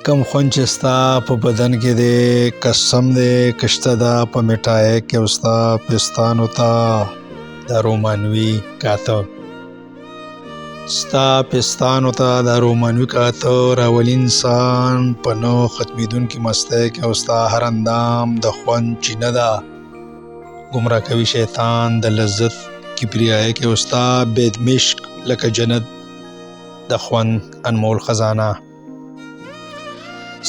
کم خوند چې ستا په بدن کې دی قسم دی کشته ده په میټای کې او ستا پستانو ته دا رومانوي کاته ستا پستانو ته دا رومانوي کاته راولي انسان په نه ختمېدونکي مستی کې او ستا هر اندام د خوند چینه ده ګمراه کوي شیطان د لذت کبریایي کې او ستا بېدمشک لکه جنت د خوند انمول خزانه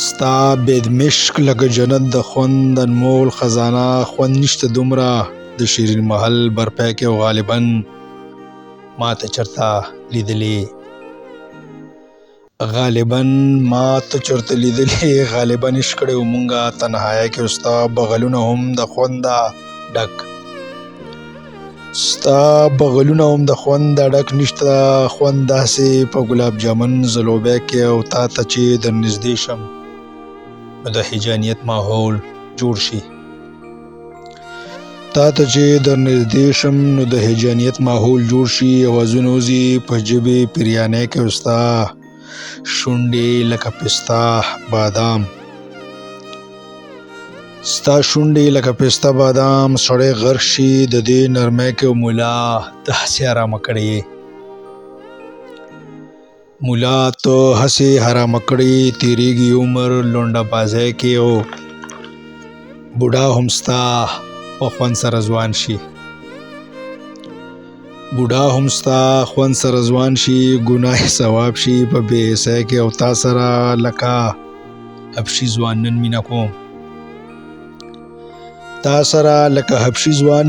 ستا بېدمشک لکه جنت د خوند انمول خزانه خوند نشته دومره د شیرین محل برپای کې او غالبا ما ته چرته لیدلې غالبا عشق کړی و مونږه تنهایه کې او ستا بغلونه هم د خونده ډک نشته خوند داسې په ګلاب جامن زلوبیا کې او تا ته چې در نږدې شم نو د هجانیت ماحول جوړ شي اوازونه وځي په ژبې پیریانۍ کې او ستا شونډې لکه پسته بادام سړی غرق شي د دې نرمۍ کې او مولا ته هسې حرامه کړې تیریږي عمر لونډه بازۍ کې او بوډا هم ستا په خوند سره ځوان شي ګناه ثواب شي په بې حسۍ کې او تا سره لکه حبشي ځوان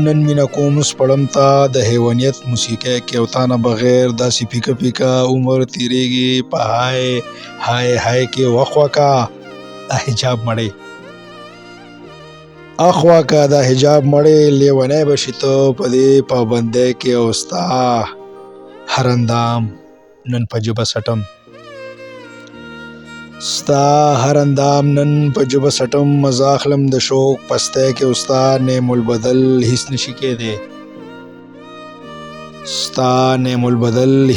نن مینه کوم سپړم تا د حیوانیت موسیقۍ کې او تا نه بغیر داسې پیکه پیکه عمر تیریږي په های کې او اخوا کا دا حجاب مړی لیونی بشي ته په دې پابندۍ کې او ستا هر اندام نن په ژبه سټم مزه اخلم د شوق پستی کې او ستا نعم البدل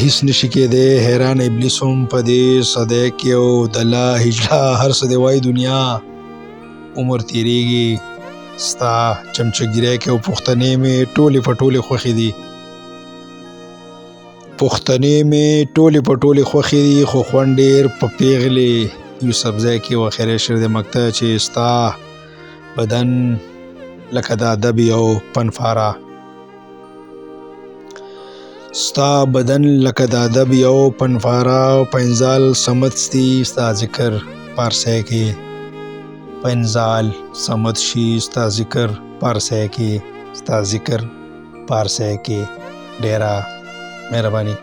هیڅ نشي کېدی حیران ابلیس هم په دې صدۍ کې او د لا هجله هر څه دی وایي دنیا عمر تیریږي ستا چمچګیری کې او پښتنې مې ټولې په ټولې خوښې دي خو خوند ډېر په پیغلې یوسفزۍ کې او اخري شعر د مقطع چې ستا بدن لکه د ادب یو پنفاره او پنځال سمت ستی ستا ذکر پارسی کې ډیره مهرباني